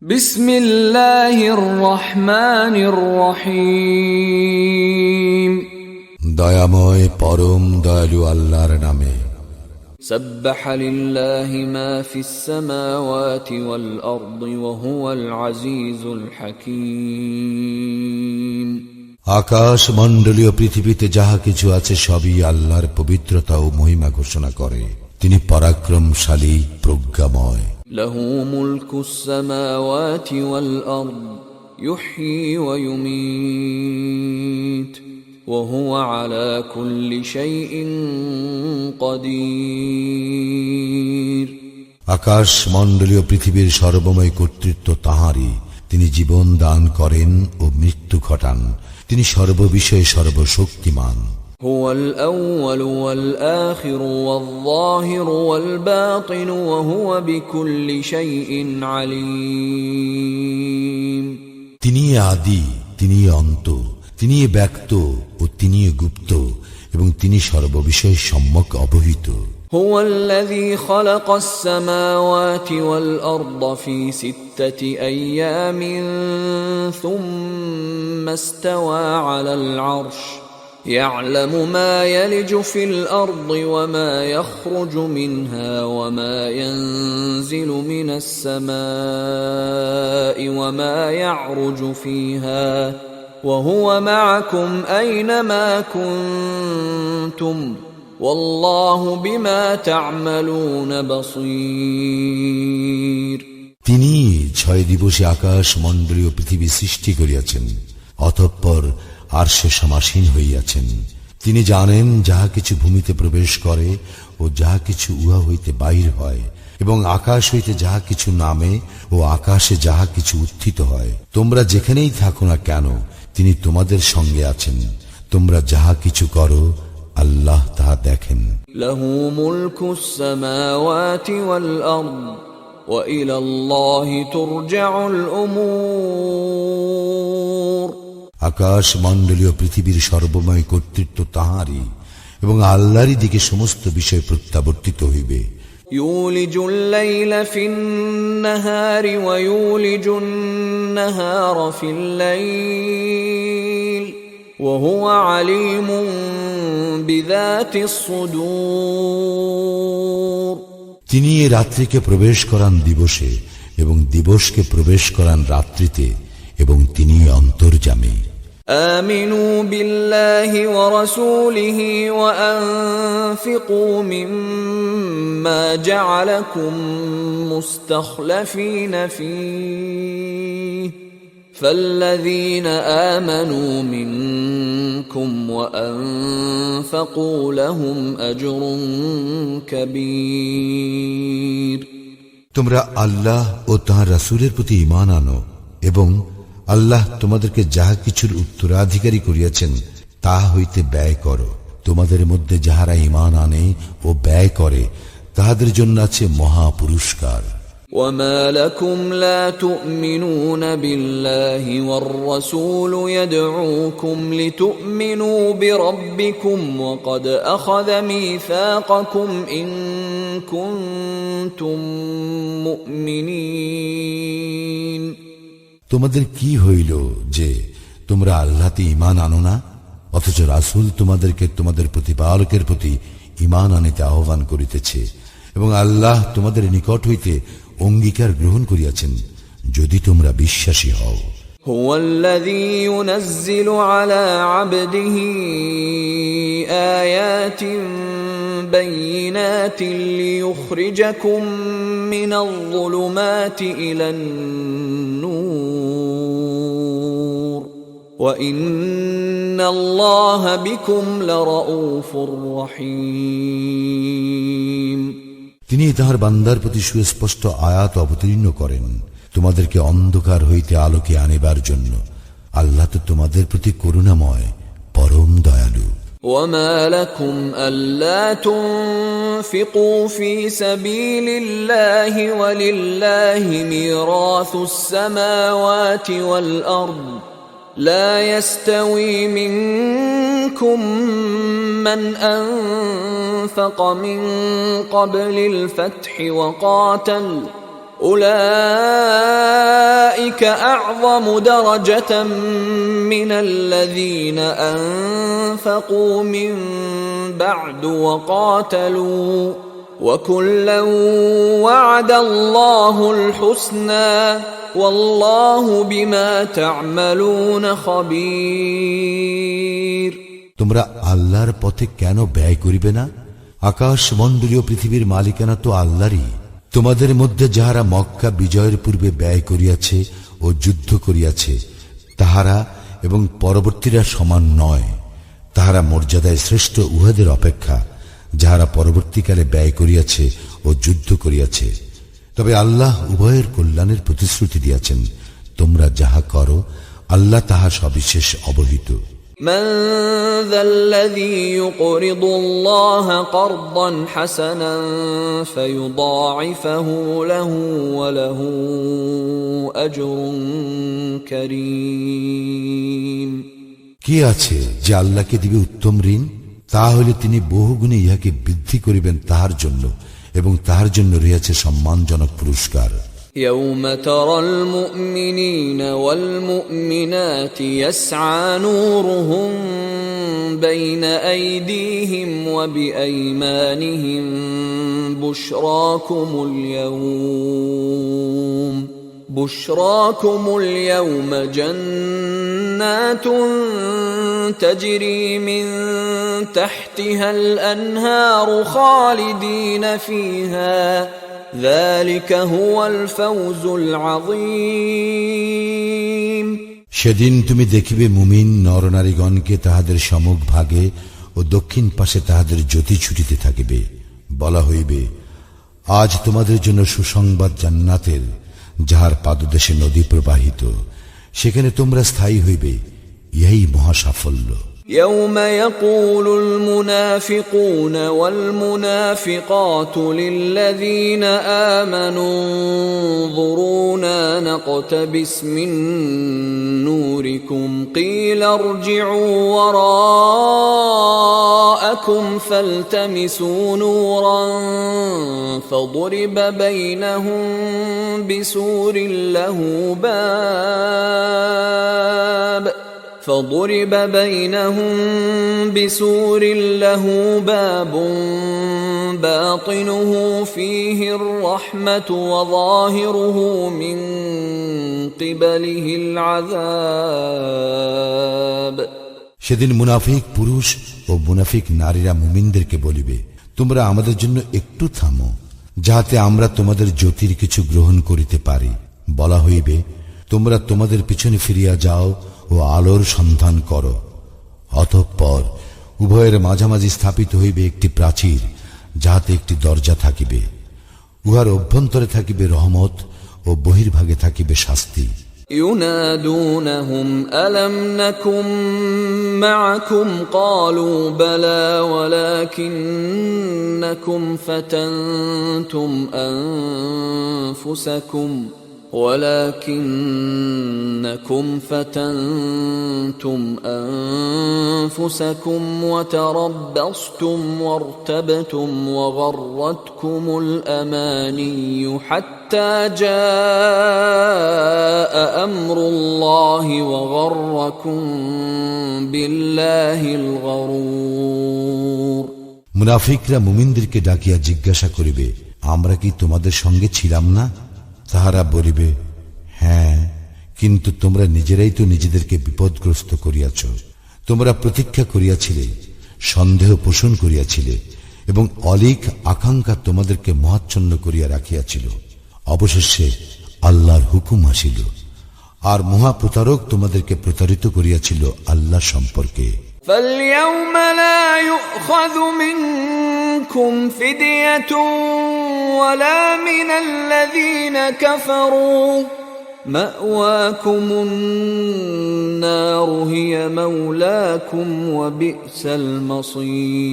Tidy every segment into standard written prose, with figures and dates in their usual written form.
বিসমিল্লাহির রহমানির রহিম। দয়াময় পরম দয়ালু আল্লাহর নামে। সাব্বাহা লিল্লাহি মা ফিস সামাওয়াতি ওয়াল আরদি ওয়া হুয়াল আজিজুল হাকীম। আকাশ মণ্ডলীয় পৃথিবীতে যাহা কিছু আছে সবই আল্লাহর পবিত্রতা ও মহিমা ঘোষণা করে। তিনি পরাক্রমশালী, প্রজ্ঞাময়। লাহু মুলকুস সামাওয়াতি ওয়াল আরদ ইউহয়ী ওয়া ইউমীত ওয়া হুয়া আলা কুল্লি শাইইন কাদির। আকাশ মণ্ডলীয় পৃথিবীর সর্বময় কর্তৃত্ব তাঁহারই। তিনি জীবন দান করেন ও মৃত্যু ঘটান। তিনি সর্ববিষয়ে সর্বশক্তিমান। হুয়াল আউয়ালু ওয়াল আখিরু ওয়াল যাহিরু ওয়াল বাতিনু ওয়া হুয়া বিকুল্লি শাইইন আলীম। তিনি আদি, তিনি অন্ত, তিনি ব্যক্ত ও তিনি গুপ্ত, এবং তিনি সর্ববিষয়ে সম্যক অবহিত। هو الذي خلق السماوات والأرض في 6 أيام ثم استوى على العرش يعلم ما يلج في الأرض وما يخرج منها وما ينزل من السماء وما يعرج فيها وهو معكم أينما كنتم والله بما تعملون بصير। তিনি 6 দিবসে আকাশ মণ্ডলীয় পৃথিবী সৃষ্টি করিয়াছেন, অতঃপর আরশে সমাসীন হইয়াছেন। তিনি জানেন যাহা কিছু ভূমিতে প্রবেশ করে ও যাহা কিছু উহা হইতে বাহির হয়, এবং আকাশ হইতে যাহা কিছু নামে ও আকাশে যাহা কিছু উত্থিত হয়। তোমরা যেখানেই থাকো না কেন, তিনি তোমাদের সঙ্গে আছেন। তোমরা যাহা কিছু করো আল্লাহ তাহা দেখেন। লাহু মুলকুস সামাওয়াতি ওয়াল আরদ ওয়া ইলাল্লাহি তুরজাউল উমুর। আকাশ মণ্ডলীয় পৃথিবীর সর্বময় কর্তৃত্ব তাঁহারই, এবং আল্লাহরই দিকে সমস্ত বিষয় প্রত্যাবর্তিত হইবে। ইউলিজুল লাইলা ফিন নাহারি ওয়া ইউলিজুন নাহারা ফিল লাইল ওয়া হুয়া আলীমুন বিযাতিস সুদূর। তিনি এই রাত্রিকে প্রবেশ করান দিবসে এবং দিবসকে প্রবেশ করান রাত্রিতে, এবং তিনি অন্তর্যামী। আমিনু বিল্লাহি ওয়া রাসূলিহি ওয়া আনফিকু মিম্মা জাআলাকুম মুস্তাখলাফিনা ফীহি فالذين آمنوا منكم وأنفقوا لهم أجر كبير। তোমরা আল্লাহ ও তাঁর রাসূলের প্রতি ঈমান আনো, এবং আল্লাহ তোমাদেরকে যাহা কিছুর উত্তরাধিকারী করিয়াছেন তাহা হইতে ব্যয় করো। তোমাদের মধ্যে যাহারা ঈমান আনে ও ব্যয় করে তাহাদের জন্য আছে মহা পুরস্কার। وما لكم لا تؤمنون بالله والرسول يدعوكم لتؤمنوا بربكم وقد أخذ ميثاقكم إن كنتم مؤمنين। তোমাদের কি হইল যে তোমরা আল্লাহতে ঈমান আনো না, অথচ রাসূল তোমাদেরকে তোমাদের প্রতিপালকের প্রতি ঈমান আনিতে আহ্বান করিতেছে, এবং আল্লাহ তোমাদের নিকট হইতে অঙ্গীকার গ্রহণ করিয়াছেন, যদি তোমরা বিশ্বাসী হও। هو الذي ينزل على عبده آيات بينات ليخرجكم من الظلمات إلى النور وإن الله بكم لرؤوف رحيم। তিনি তাহার বান্দার প্রতি সুস্পষ্ট আয়াত অবতীর্ণ করেন তোমাদেরকে অন্ধকার হইতে আলোকে আনিবার জন্য। আল্লাহ তো তোমাদের প্রতি করুণাময়, পরম দয়ালু। وما لكم ألا تنفقوا في سبيل الله ولله ميراث السماوات والأرض لا يستوي منكم من أنفق من قبل الفتح وقاتل أولئك أولئك أعظم درجة من الذين أنفقوا من بعد وقاتلوا وكلا وعد الله الحسنى والله بما تعملون خبير তোমরা আল্লাহর পথে কেন ব্যয় করিবে না? আকাশ মণ্ডলীয় পৃথিবীর মালিকানা তো আল্লাহরই। তোমাদের মধ্যে যাহারা মক্কা বিজয়ের পূর্বে ব্যয় করিয়াছে ও যুদ্ধ করিয়াছে তাহারা এবং পরবর্তীরা সমান নয়। তাহারা মর্যাদায় শ্রেষ্ঠ উহাদের অপেক্ষা যাহারা পরবর্তীকালে ব্যয় করিয়াছে ও যুদ্ধ করিয়াছে। তবে আল্লাহ উভয়ের কল্যাণের প্রতিশ্রুতি দিয়াছেন। তোমরা যাহা করো আল্লাহ তাহা সবিশেষ অবহিত। من ذا الذي يقرض الله قرضا حسنا فيضاعفه له وله أجر كريم কে আছে যে আল্লাহকে দিবে উত্তম ঋণ? তাহলে তিনি বহুগুণে ইহাকে বৃদ্ধি করিবেন তাহার জন্য এবং তাহার জন্য রয়েছে সম্মানজনক পুরস্কার। يوم ترى المؤمنين والمؤمنات يسعى نورهم بين أيديهم وبأيمانهم بشراكم اليوم جنات تجري من تحتها الأنهار خالدين فيها ذلك هو الفوز العظيم সেদিন তুমি দেখিবে মুমিন নরনারীগণকে তাহাদের সম্মুখ ভাগে ও দক্ষিণ পাশে তাহাদের জ্যোতি ছুটিতে থাকিবে। বলা হইবে, আজ তোমাদের জন্য সুসংবাদ জান্নাতের, যাহার পাদদেশে নদী প্রবাহিত, সেখানে তোমরা স্থায়ী হইবে। ইহাই মহা সাফল্য। يوم يقول المنافقون والمنافقات للذين آمنوا انظرونا نقتبس من نوركم قيل ارجعوا وراءكم فالتمسوا نورا فضرب بينهم بسور له باب باطنه فيه الرحمة وظاهره من قبله العذاب সেদিন মুনাফিক পুরুষ ও মুনাফিক নারীরা মুমিনদেরকে বলিবে, তোমরা আমাদের জন্য একটু থামো, যাহাতে আমরা তোমাদের জ্যোতির কিছু গ্রহণ করিতে পারি। বলা হইবে, তোমরা তোমাদের পিছনে ফিরিয়া যাও ও আলোর সন্ধান করো। অতঃপর উভয়ের মাঝামাঝি স্থাপিত হইবে একটি প্রাচীর, যাহাতে একটি দরজা থাকিবে। উহার অভ্যন্তরে থাকিবে রহমত ও বহির্ভাগে থাকিবে শাস্তি। ينادونهم ألم نكن معكم قالوا بلى ولكنكم فتنتم أنفسكم وتربصتم وارتبتم وغرتكم الأماني حتى جاء أمر الله وغركم بالله الغرور মুনাফিকরা মুমিনদেরকে ডাকিয়া জিজ্ঞাসা করিবে, আমরা কি তোমাদের সঙ্গে ছিলাম না? তাহারা বলিবে, হ্যাঁ, কিন্তু তোমরা নিজেরাই তো নিজেদেরকে বিপদগ্রস্ত করিয়াছ। তোমরা প্রতীক্ষা করিয়াছিলে, সন্দেহ পোষণ করিয়াছিলে এবং অলিক আকাঙ্ক্ষা তোমাদেরকে মহাচ্ছন্ন করিয়া রাখিয়াছিল। অবশেষে আল্লাহর হুকুম আসিল, আর মহাপ্রতারক তোমাদেরকে প্রতারিত করিয়াছিল আল্লাহ সম্পর্কে। فاليوم لا يؤخذ منكم فدية ولا من الذين كفروا مأواكم النار هي مولاكم وبئس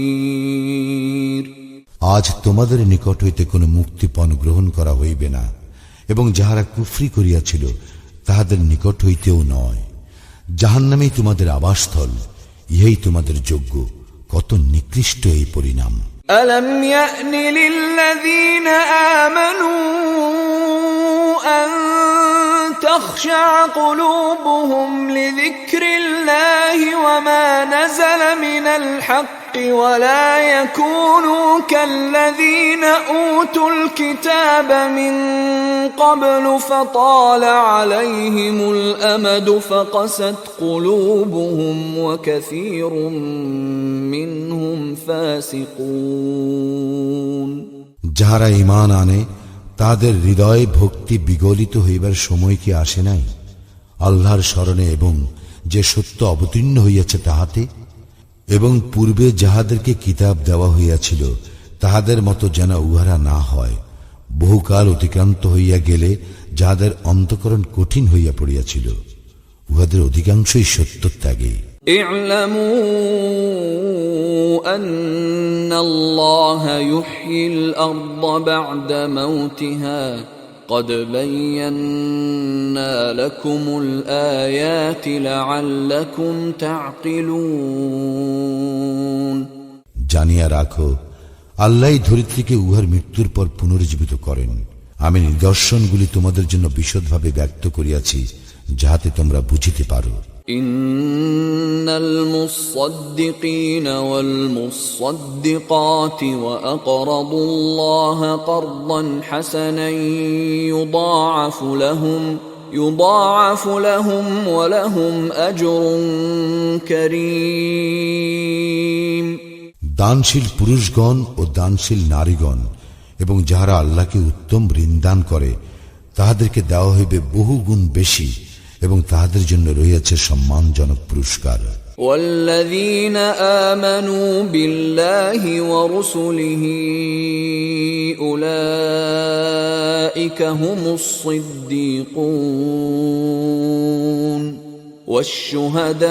المصير আজ তোমাদের নিকট হইতে কোনো মুক্তিপণ গ্রহণ করা হইবে না, এবং যাহারা কুফরি করিয়াছিল তাহাদের নিকট হইতেও নয়। জাহান্নামেই তোমাদের আবাসস্থল, ইহাই তোমাদের যোগ্য। কত নিকৃষ্ট এই পরিণাম। ألم يأن للذين آمنوا أن تخشع قلوبهم لذكر الله وما نزل من الحق ولا يكونوا كالذين أوتوا الكتاب من قبل فطال عليهم الأمد فقست قلوبهم وكثير منهم فاسقون যাহারা ঈমান আনে তাদের হৃদয়ে ভক্তি বিগলিত হইবার সময় কি আসে নাই আল্লাহর স্মরণে এবং যে সত্য অবতীর্ণ হইয়াছে তাহাতে এবং পূর্বে যাহাদেরকে কিতাব দেওয়া হইয়াছিল তাহাদের মতো যেন উহারা না হয় বহুকাল অতিক্রান্ত হইয়া গেলে যাহাদের অন্তঃকরণ কঠিন হইয়া পড়িয়াছিল উহাদের অধিকাংশই সত্য ত্যাগে اعلموا أن الله يحيي الأرض بعد موتها قد بينا لكم الآيات لعلكم تعقلون জানিয়া রাখো আল্লাহই ধরিত্রীকে উহার মৃত্যুর পর পুনরুজ্জীবিত করেন আমি নিদর্শনগুলি তোমাদের জন্য বিশদভাবে ব্যক্ত করিয়াছি যাহাতে তোমরা বুঝিতে পারো إن المصدقين والمصدقات وأقرضوا الله قرضا حسنا يضاعف لهم ولهم أجر كريم দানশীল পুরুষগণ ও দানশীল নারীগণ এবং যাহারা আল্লাহকে উত্তম ঋণ দান করে তাহাদেরকে দেওয়া হইবে বহু গুণ বেশি এবং তাহাদের জন্য রয়েছে সম্মানজনক পুরস্কার والذين آمنوا بالله ورسله أولئك هم الصديقون والشهداء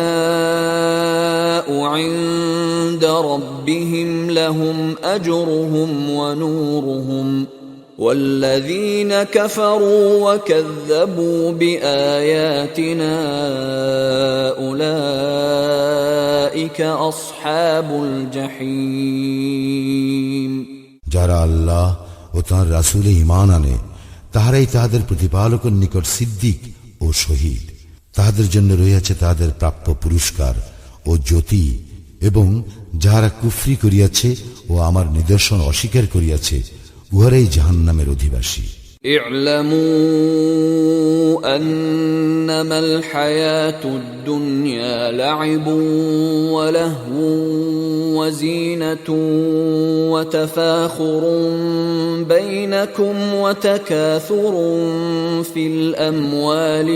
عند ربهم لهم أجرهم ونورهم والذين كفروا وكذبوا بآياتنا أولئك أصحاب الجحيم যারা আল্লাহ ও তাঁর রাসূলে ঈমান আনে তাহারাই তাহাদের প্রতিপালকের নিকট সিদ্দিক ও শহীদ তাহাদের জন্য রয়েছে তাহাদের প্রাপ্য পুরস্কার ও জ্যোতি এবং যাহারা কুফরি করিয়াছে ও আমার নিদর্শন অস্বীকার করিয়াছে উহারাই জাহান্নামের অধিবাসী اعلموا أنما الحياة الدنيا لعب ولهو وزينة وتفاخر بينكم وتكاثر في الأموال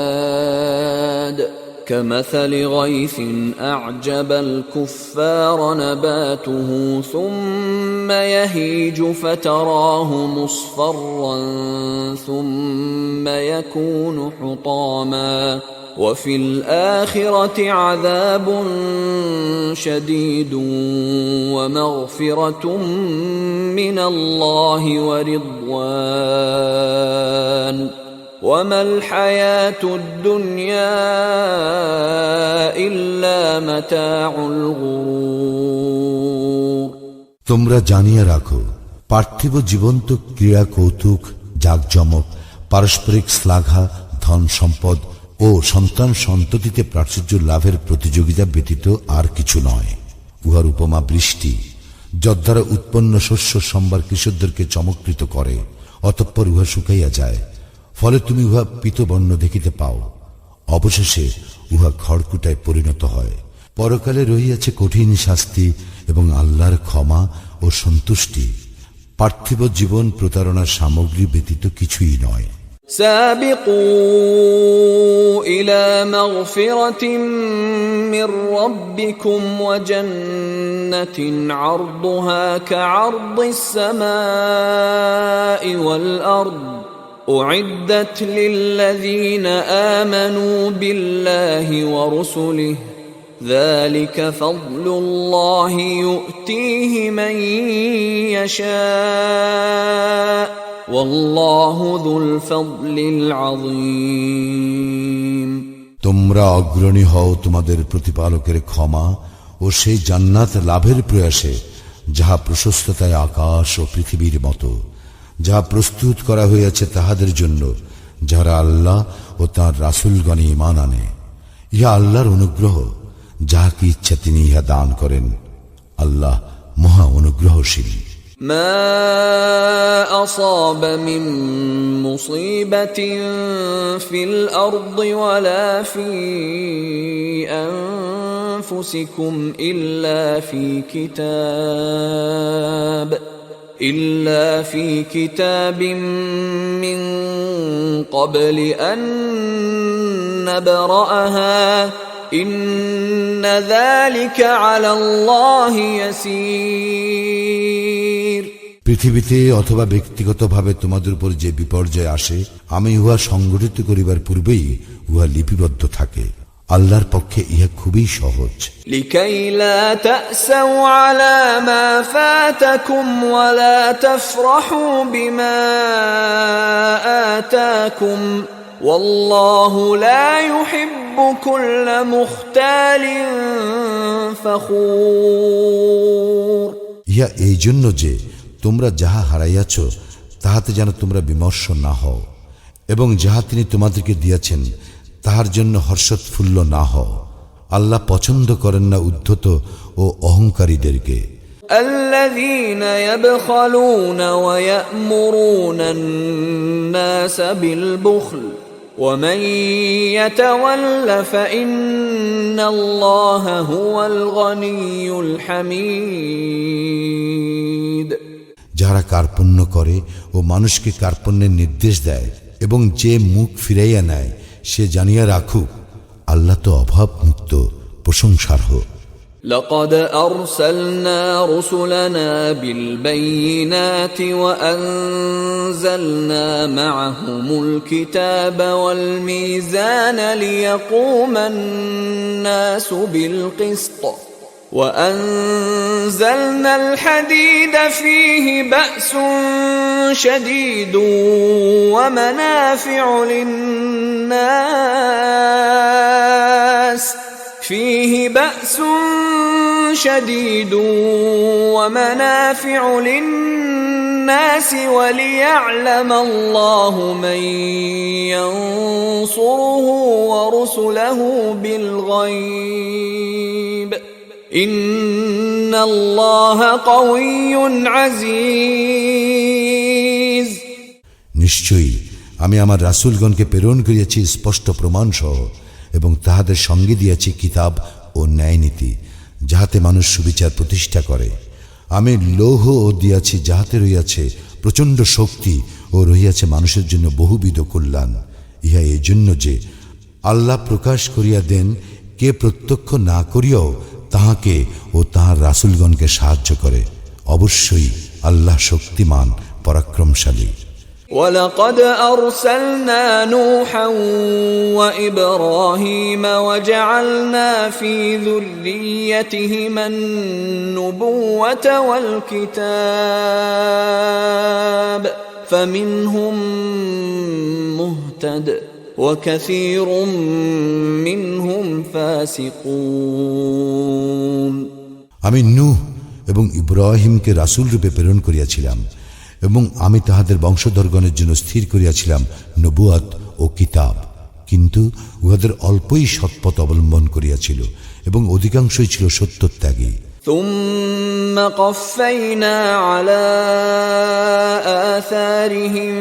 والأولاد كمثل غيث أعجب الكفار نباته ثم يهيج فتراه مصفرا ثم يكون حطاما وفي الآخرة عذاب شديد ومغفرة من الله ورضوان وما الحياة الدنيا إلا متاع الغرور তোমরা জানিয়া রাখো পার্থিব জীবন তো ক্রীড়া কৌতুক জাকজমক পারস্পরিক শ্লাঘা ধন সম্পদ ও সন্তান সন্ততিতে প্রাচুর্য লাভের প্রতিযোগিতা ব্যতীত আর কিছু নয় উহার উপমা বৃষ্টি যদ্বারা উৎপন্ন শস্য সম্ভার কৃষকদেরকে চমৎকৃত করে অতঃপর উহা শুকাইয়া যায় ফলে তুমি উহা পীতবর্ণ দেখিতে পাও অবশেষে উহা খড়কুটায় পরিণত হয় পরকালে রহিয়াছে কঠিন শাস্তি এবং আল্লাহর ক্ষমা ও সন্তুষ্টি পার্থিব জীবন প্রতারণার সামগ্রী ব্যতীত কিছুই নয় سابقوا إلى مغفرة من ربكم وجنة عرضها كعرض السماء والأرض أعدت للذين آمنوا بالله ورسله ذلك فضل الله يؤتيه من يشاء والله ذو الفضل العظيم তোমরা অগ্রণী হও তোমাদের প্রতিপালকের ক্ষমা ও সেই জান্নাত লাভের প্রয়াসে যাহা প্রশস্ততায় আকাশ ও পৃথিবীর মতো যাহা প্রস্তুত করা হইয়াছে তাহাদের জন্য যারা আল্লাহ ও তাঁর রাসূলগণে ঈমান আনে। ইহা আল্লাহর অনুগ্রহ, যাহাকে ইচ্ছা তিনি ইহা দান করেন। আল্লাহ মহা অনুগ্রহশীল। ما أصاب من مصيبة في الأرض ولا في أنفسكم إلا في كتاب من قبل أن نبرأها إن ذلك على الله يسير। পৃথিবীতে অথবা ব্যক্তিগতভাবে তোমাদের উপর যে বিপর্যয় আসে, আমি উহা সংগঠিত করিবার পূর্বেই উহা লিপিবদ্ধ থাকে। আল্লাহর পক্ষে ইহা খুবই সহজ। لكي لا تأسوا على ما فاتكم ولا تفرحوا بما آتاكم والله لا يحب كل مختال فخور। ইহা এই জন্য যে তোমরা যাহা হারাইয়াছ তাহাতে যেন তোমরা বিমর্ষ না হও, এবং যাহা তিনি তোমাদেরকে দিয়াছেন তাহার জন্য হর্ষোৎফুল্ল না হও। আল্লাহ পছন্দ করেন না উদ্ধত ও অহংকারীদেরকে। الذين يبخلون ويأمرون الناس بالبخل ومن يتول فإن الله هو الغني الحميد। যারা কার্পণ্য করে ও মানুষকে কার্পণ্যের নির্দেশ দেয় এবং যে মুখ ফিরাইয়া নেয়, সে জানিয়া রাখুক আল্লাহ তো অভাব মুক্ত, প্রশংসার্হ। لقد أرسلنا رسلنا بالبينات وأنزلنا معهم الكتاب والميزان ليقوم الناس بالقسط وأنزلنا الحديد فيه بأس شديد ومنافع للناس وليعلم الله من ينصره ورسله بالغيب إن الله قوي عزيز। নিশ্চয়ই আমি আমার রাসূলগণকে প্রেরণ করিয়াছি স্পষ্ট প্রমাণ সহ, এবং তাহাদের সঙ্গে দিয়াছি কিতাব ও ন্যায়নীতি, যাহাতে মানুষ সুবিচার প্রতিষ্ঠা করে। আমি লৌহ ও দিয়াছি, যাহাতে রহিয়াছে প্রচণ্ড শক্তি ও রহিয়াছে মানুষের জন্য বহুবিধ কল্যাণ। ইহা এই জন্য যে আল্লাহ প্রকাশ করিয়া দেন, কে প্রত্যক্ষ না করিয়াও তাহাকে ও তাহার রাসূলগণকে সাহায্য করে। অবশ্যই আল্লাহ শক্তিমান, পরাক্রমশালী। ولقد أرسلنا نوحا وإبراهيم وجعلنا في ذريتهما النبوة والكتاب فمنهم مهتد وكثير منهم فاسقون। আমি নূহ এবং ইব্রাহিমকে রাসূল রূপে প্রেরণ করিয়াছিলাম, এবং আমি তাহাদের বংশধরগণের জন্য স্থির করিয়াছিলাম নবুয়ত ও কিতাব, কিন্তু উহাদের অল্পই সৎপথ অবলম্বন করিয়াছিল এবং অধিকাংশই ছিল সত্যত্যাগী। ثم قفينا على آثارهم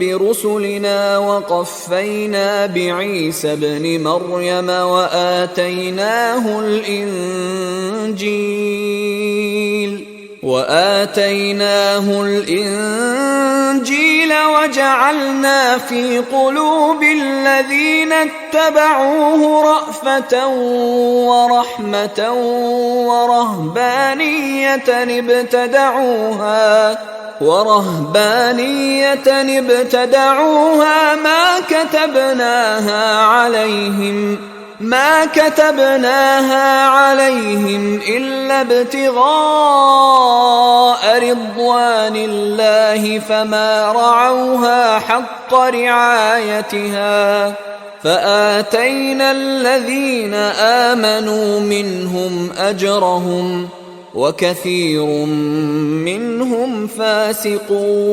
برسلنا وقفينا بعيسى ابن مريم وآتيناه الإنجيل وجعلنا في قلوب الذين اتبعوه رأفة ورحمة ورهبانية ابتدعوها ما كتبناها عليهم إلا ابتغاء رضوان الله فما رعوها حق رعايتها فآتينا الذين آمنوا منهم أجرهم وكثير منهم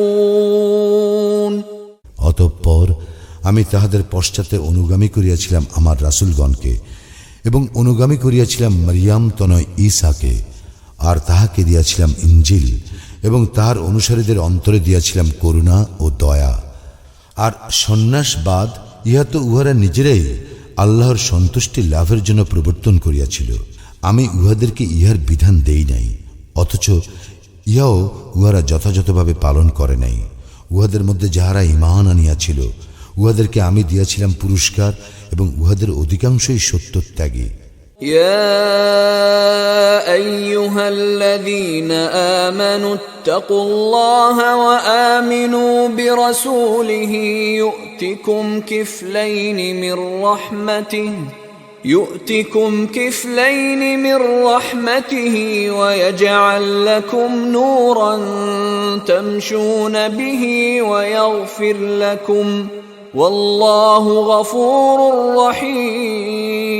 فاسقون। অতঃপর আমি তাহাদের পশ্চাতে অনুগামী করিয়াছিলাম আমার রাসূলগণকে, এবং অনুগামী করিয়াছিলাম মারিয়াম তনয় ঈসাকে, আর তাহাকে দিয়াছিলাম ইনজিল, এবং তাহার অনুসারীদের অন্তরে দিয়াছিলাম করুণা ও দয়া। আর সন্ন্যাসবাদ ইহা তো উহারা নিজেরাই আল্লাহর সন্তুষ্টি লাভের জন্য প্রবর্তন করিয়াছিল। আমি উহাদেরকে ইহার বিধান দেই নাই, অথচ ইহাও উহারা যথাযথভাবে পালন করে নাই। উহাদের মধ্যে যাহারা ঈমান আনিয়াছিল উহাদেরকে আমি দিয়াছিলাম পুরস্কার, এবং উহাদের অধিকাংশই সত্যত্যাগী। يا أيها الذين آمنوا اتقوا الله وآمنوا برسوله يؤتكم كفلين من رحمته ويجعل لكم نورا تمشون به ويغفر لكم والله غفور رحيم।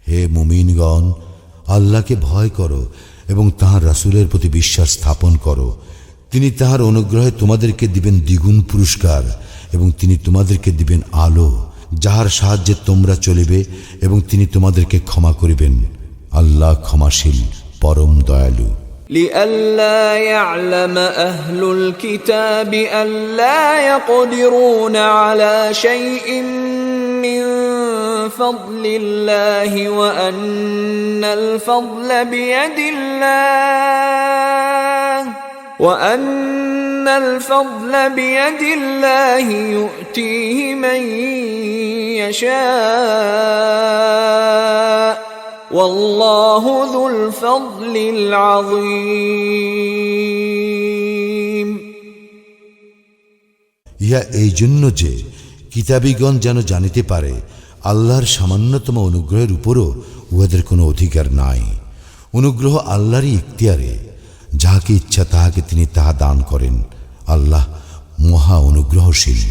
হে মুমিনগণ, আল্লাহকে ভয় করো এবং তাঁর রাসূলের প্রতি বিশ্বাস স্থাপন করো। তিনি তাঁর অনুগ্রহে তোমাদেরকে দিবেন দ্বিগুণ পুরস্কার, এবং তিনি তোমাদেরকে দিবেন আলো যাহার সাহায্যে তোমরা চলিবে, এবং তিনি তোমাদেরকে ক্ষমা করিবেন। আল্লাহ ক্ষমাশীল, পরম দয়ালু। لئلا يعلم أهل الكتاب ألا يقدرون على شيء من فضل الله وأن الفضل بيد الله يؤتيه من يشاء والله ذو الفضل العظيم। ইহা এই জন্য যে কিতাবীগণ যেন জানিতে পারে আল্লাহর সামান্যতম অনুগ্রহের উপরও উহাদের কোনো অধিকার নাই। অনুগ্রহ আল্লাহরই ইখতিয়ারে, যাহাকে ইচ্ছা তাহাকে তিনি তাহা দান করেন। আল্লাহ মহা অনুগ্রহশীল।